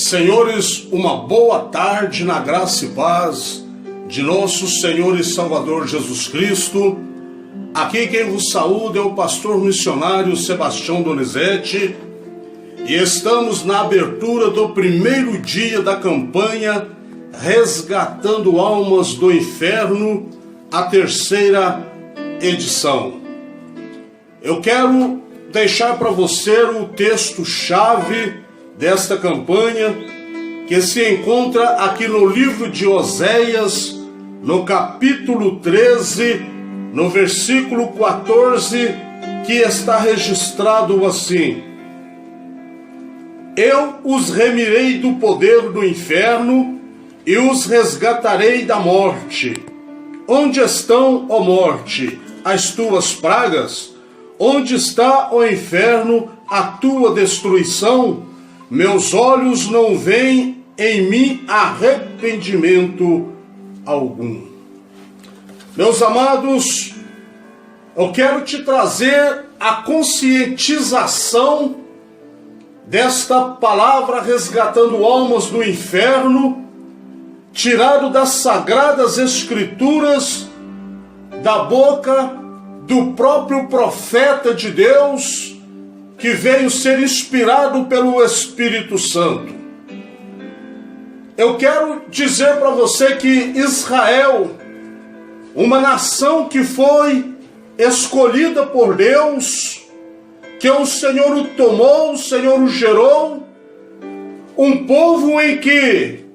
Senhores, uma boa tarde na graça e paz de nosso Senhor e Salvador Jesus Cristo. Aqui quem vos saúda é o pastor missionário Sebastião Donizete e estamos na abertura do primeiro dia da campanha Resgatando Almas do Inferno, a terceira edição. Eu quero deixar para você o texto-chave desta campanha, que se encontra aqui no livro de Oséias, no capítulo 13, no versículo 14, que está registrado assim: Eu os remirei do poder do inferno e os resgatarei da morte. Onde estão, ó morte, as tuas pragas? Onde está, ó inferno, a tua destruição? Meus olhos não veem em mim arrependimento algum. Meus amados, eu quero te trazer a conscientização desta palavra resgatando almas do inferno, tirado das sagradas escrituras, da boca do próprio profeta de Deus, que veio ser inspirado pelo Espírito Santo. Eu quero dizer para você que Israel, uma nação que foi escolhida por Deus, que o Senhor o tomou, o Senhor o gerou, um povo em que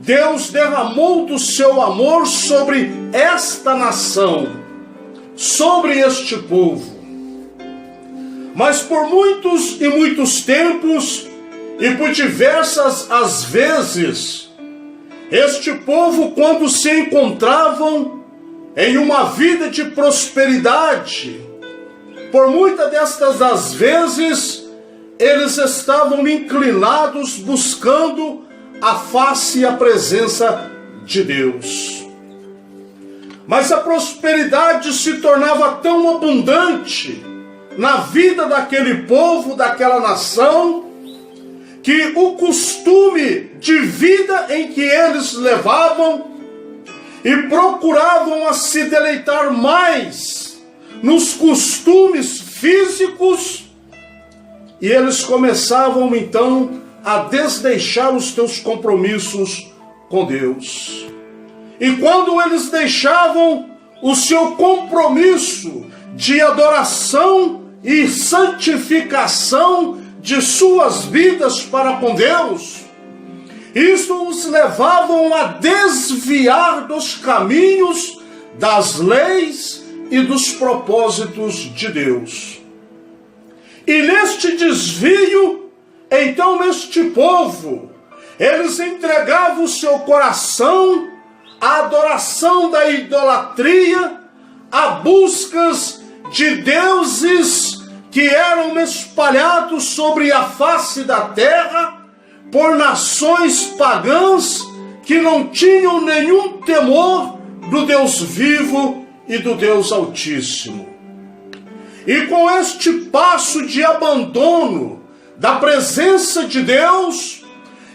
Deus derramou do seu amor sobre esta nação, sobre este povo. Mas por muitos e muitos tempos, e por diversas as vezes, este povo, quando se encontravam em uma vida de prosperidade, por muitas destas as vezes, eles estavam inclinados buscando a face e a presença de Deus. Mas a prosperidade se tornava tão abundante na vida daquele povo, daquela nação, que o costume de vida em que eles levavam e procuravam a se deleitar mais nos costumes físicos, e eles começavam então a desdeixar os seus compromissos com Deus. E quando eles deixavam o seu compromisso de adoração e santificação de suas vidas para com Deus, isso os levavam a desviar dos caminhos, das leis e dos propósitos de Deus. E neste desvio, então este povo, eles entregavam o seu coração à adoração da idolatria, a buscas de deuses que eram espalhados sobre a face da terra por nações pagãs que não tinham nenhum temor do Deus vivo e do Deus Altíssimo. E com este passo de abandono da presença de Deus,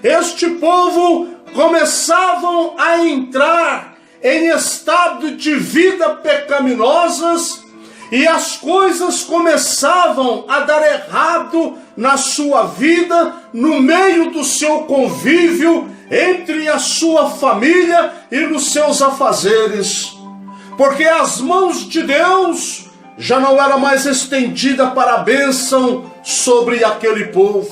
este povo começavam a entrar em estado de vida pecaminosas, e as coisas começavam a dar errado na sua vida, no meio do seu convívio, entre a sua família e nos seus afazeres. Porque as mãos de Deus já não eram mais estendidas para a bênção sobre aquele povo.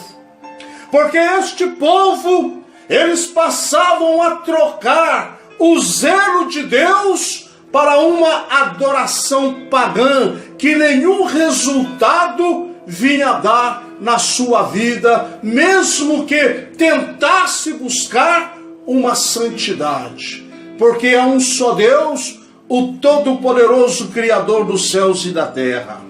Porque este povo, eles passavam a trocar o zelo de Deus para uma adoração pagã, que nenhum resultado vinha dar na sua vida, mesmo que tentasse buscar uma santidade. Porque é um só Deus, o Todo-Poderoso Criador dos céus e da terra.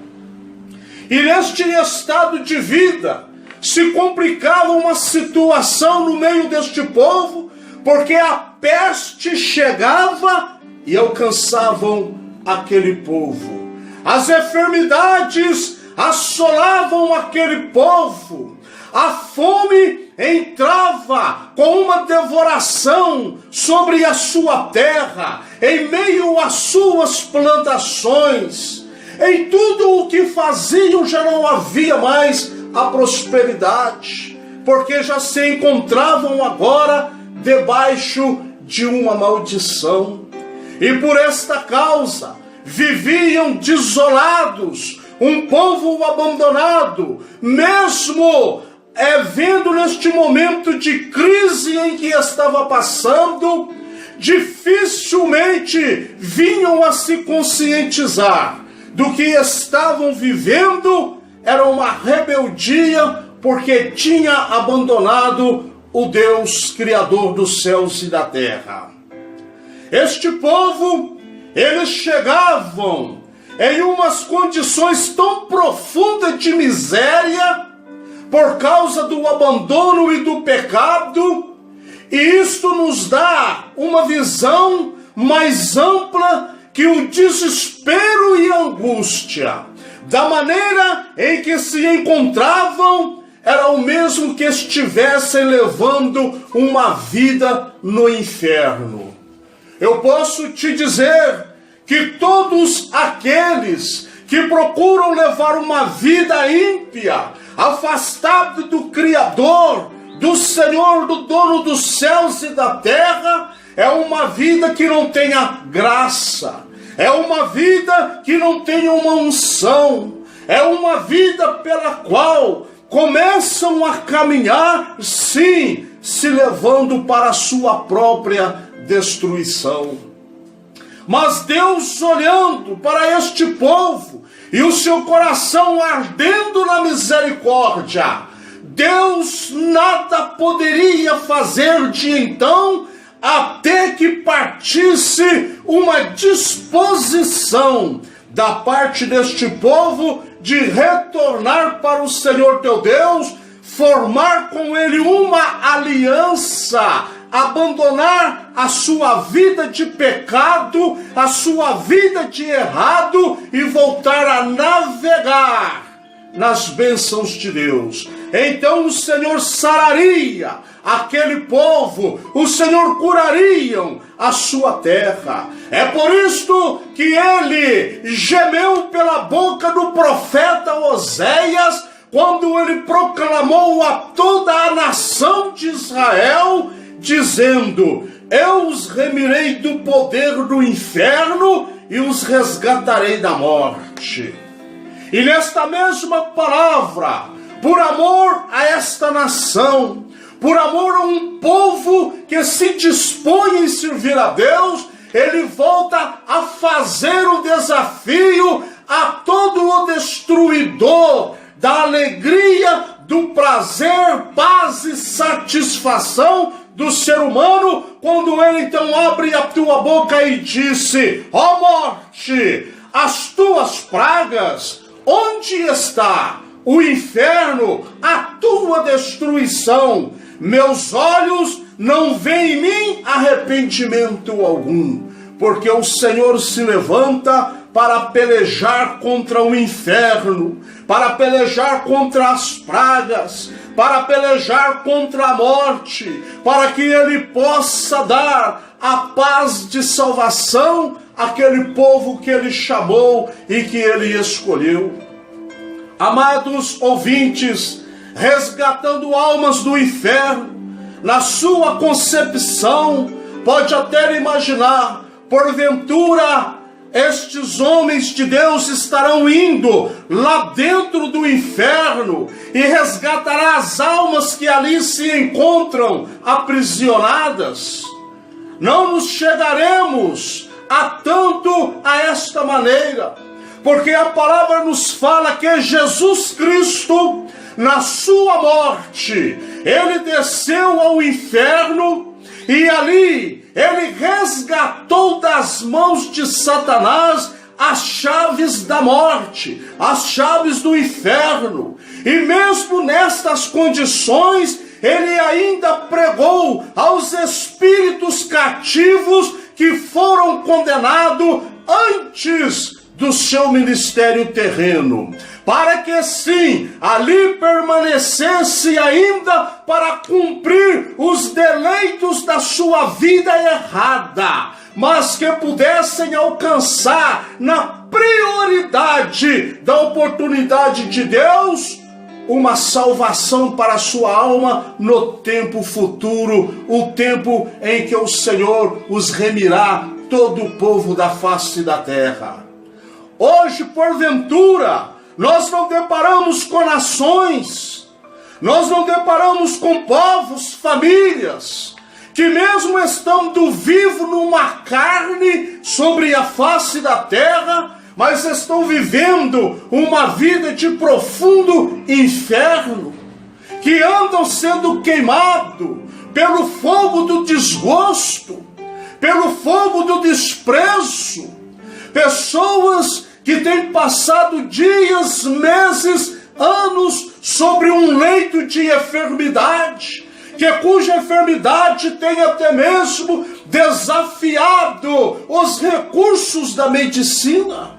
E neste estado de vida, se complicava uma situação no meio deste povo, porque a peste chegava e alcançavam aquele povo. As enfermidades assolavam aquele povo. A fome entrava com uma devoração sobre a sua terra, em meio às suas plantações. Em tudo o que faziam já não havia mais a prosperidade, porque já se encontravam agora debaixo de uma maldição. E por esta causa viviam desolados, um povo abandonado, mesmo vendo neste momento de crise em que estava passando, dificilmente vinham a se conscientizar do que estavam vivendo. Era uma rebeldia, porque tinha abandonado o Deus Criador dos céus e da terra. Este povo, eles chegavam em umas condições tão profundas de miséria, por causa do abandono e do pecado, e isto nos dá uma visão mais ampla que o desespero e a angústia, da maneira em que se encontravam, era o mesmo que estivessem levando uma vida no inferno. Eu posso te dizer que todos aqueles que procuram levar uma vida ímpia, afastado do Criador, do Senhor, do dono dos céus e da terra, é uma vida que não tenha graça, é uma vida que não tenha uma unção, é uma vida pela qual começam a caminhar, sim, se levando para a sua própria destruição. Mas Deus, olhando para este povo e o seu coração ardendo na misericórdia, Deus nada poderia fazer de então, até que partisse uma disposição da parte deste povo de retornar para o Senhor teu Deus, formar com ele uma aliança, abandonar a sua vida de pecado, a sua vida de errado e voltar a navegar nas bênçãos de Deus. Então o Senhor sararia aquele povo, o Senhor curaria a sua terra. É por isto que ele gemeu pela boca do profeta Oséias, quando ele proclamou a toda a nação de Israel, dizendo: eu os remirei do poder do inferno e os resgatarei da morte. E nesta mesma palavra, por amor a esta nação, por amor a um povo que se dispõe em servir a Deus, ele volta a fazer o desafio a todo o destruidor da alegria, do prazer, paz e satisfação do ser humano, quando ele então abre a tua boca e disse: ó morte, as tuas pragas, onde está o inferno, a tua destruição? Meus olhos não veem em mim arrependimento algum, porque o Senhor se levanta para pelejar contra o inferno, para pelejar contra as pragas, para pelejar contra a morte, para que ele possa dar a paz de salvação àquele povo que ele chamou e que ele escolheu. Amados ouvintes, resgatando almas do inferno, na sua concepção, pode até imaginar, porventura, estes homens de Deus estarão indo lá dentro do inferno e resgatará as almas que ali se encontram aprisionadas. Não nos chegaremos a tanto a esta maneira, porque a palavra nos fala que Jesus Cristo, na sua morte, ele desceu ao inferno e ali ele resgatou das mãos de Satanás as chaves da morte, as chaves do inferno. E mesmo nestas condições, ele ainda pregou aos espíritos cativos que foram condenados antes do seu ministério terreno, para que sim, ali permanecesse ainda para cumprir os deleitos da sua vida errada, mas que pudessem alcançar na prioridade da oportunidade de Deus uma salvação para a sua alma no tempo futuro, o tempo em que o Senhor os remirá todo o povo da face da terra. Hoje, porventura, nós não deparamos com nações, nós não deparamos com povos, famílias, que mesmo estando vivo numa carne sobre a face da terra, mas estão vivendo uma vida de profundo inferno, que andam sendo queimados pelo fogo do desgosto, pelo fogo do desprezo, pessoas que têm passado dias, meses, anos sobre um leito de enfermidade, cuja enfermidade tem até mesmo desafiado os recursos da medicina.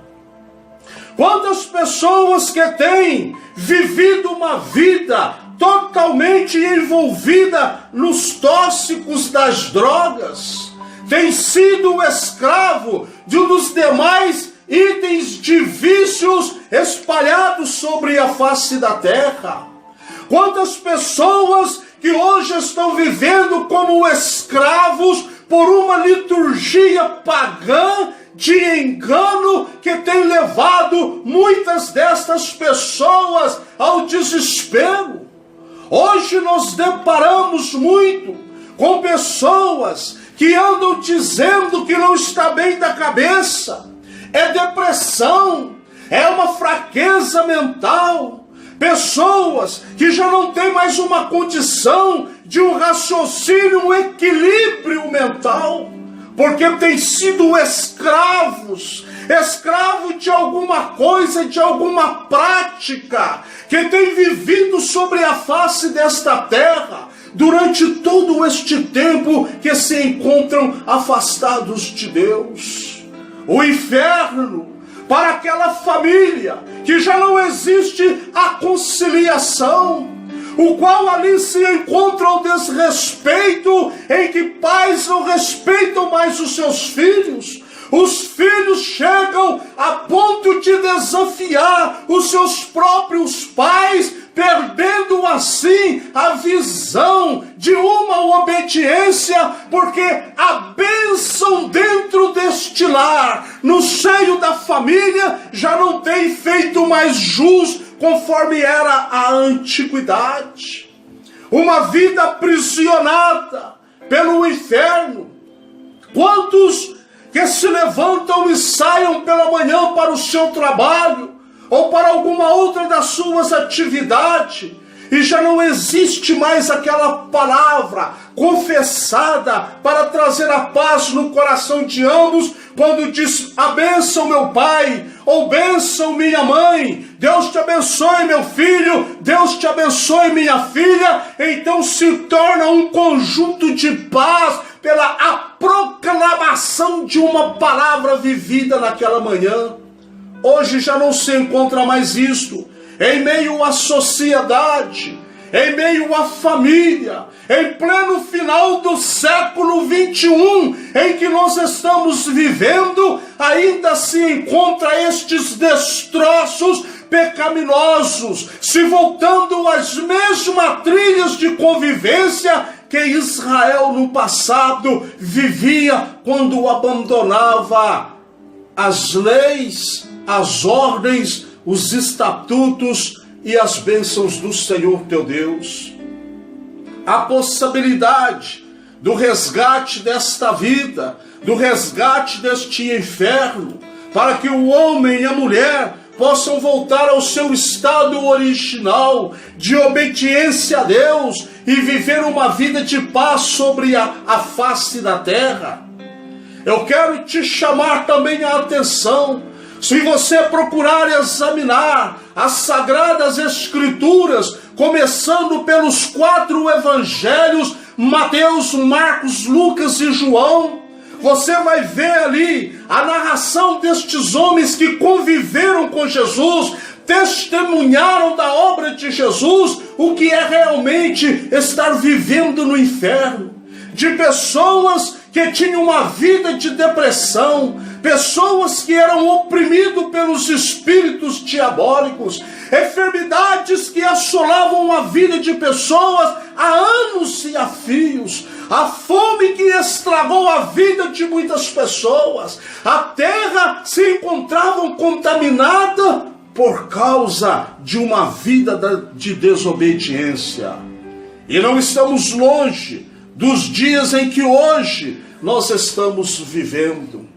Quantas pessoas que têm vivido uma vida totalmente envolvida nos tóxicos das drogas, têm sido escravo de um dos demais itens de vícios espalhados sobre a face da terra. Quantas pessoas que hoje estão vivendo como escravos por uma liturgia pagã de engano que tem levado muitas destas pessoas ao desespero. Hoje nós deparamos muito com pessoas que andam dizendo que não está bem da cabeça, é depressão, é uma fraqueza mental, pessoas que já não têm mais uma condição de um raciocínio, um equilíbrio mental, porque têm sido escravos de alguma coisa, de alguma prática, que têm vivido sobre a face desta terra durante todo este tempo que se encontram afastados de Deus. O inferno para aquela família que já não existe a conciliação, o qual ali se encontra o desrespeito, em que pais não respeitam mais os seus filhos. Os filhos chegam a ponto de desafiar os seus próprios pais, perdendo assim a visão de uma obediência, porque a bênção dentro deste lar, no seio da família, já não tem feito mais jus conforme era a antiguidade. Uma vida aprisionada pelo inferno. Quantos que se levantam e saiam pela manhã para o seu trabalho ou para alguma outra das suas atividades, e já não existe mais aquela palavra confessada para trazer a paz no coração de ambos, quando diz: a bênção meu pai, ou bênção minha mãe, Deus te abençoe meu filho, Deus te abençoe minha filha. Então se torna um conjunto de paz pela a proclamação de uma palavra vivida naquela manhã. Hoje já não se encontra mais isto. Em meio à sociedade, em meio à família, em pleno final do século 21, em que nós estamos vivendo, ainda se encontra estes destroços pecaminosos, se voltando às mesmas trilhas de convivência que Israel no passado vivia quando abandonava as leis, as ordens, os estatutos e as bênçãos do Senhor teu Deus. A possibilidade do resgate desta vida, do resgate deste inferno, para que o homem e a mulher possam voltar ao seu estado original de obediência a Deus e viver uma vida de paz sobre a face da terra. Eu quero te chamar também a atenção. Se você procurar examinar as Sagradas Escrituras, começando pelos 4 evangelhos, Mateus, Marcos, Lucas e João, você vai ver ali a narração destes homens que conviveram com Jesus, testemunharam da obra de Jesus, o que é realmente estar vivendo no inferno. De pessoas que tinham uma vida de depressão, pessoas que eram oprimidas pelos espíritos diabólicos, enfermidades que assolavam a vida de pessoas há anos e a fios, a fome que estragou a vida de muitas pessoas, a terra se encontrava contaminada por causa de uma vida de desobediência. E não estamos longe dos dias em que hoje nós estamos vivendo.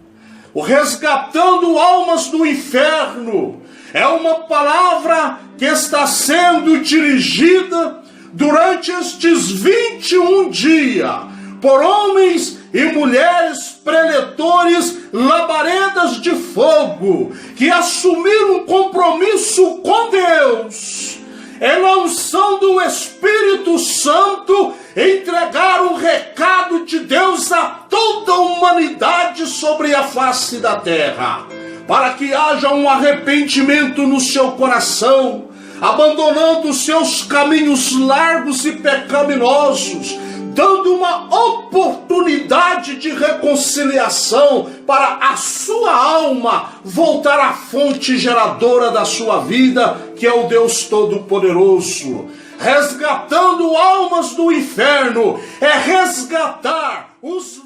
O resgatando almas do inferno é uma palavra que está sendo dirigida durante estes 21 dias por homens e mulheres preletores, labaredas de fogo, que assumiram um compromisso com Deus, em na unção do Espírito Santo, entregar o recado de Deus a toda a humanidade sobre a face da terra, para que haja um arrependimento no seu coração, abandonando os seus caminhos largos e pecaminosos, dando uma oportunidade de reconciliação para a sua alma voltar à fonte geradora da sua vida, que é o Deus Todo-Poderoso. Resgatando almas do inferno é resgatar os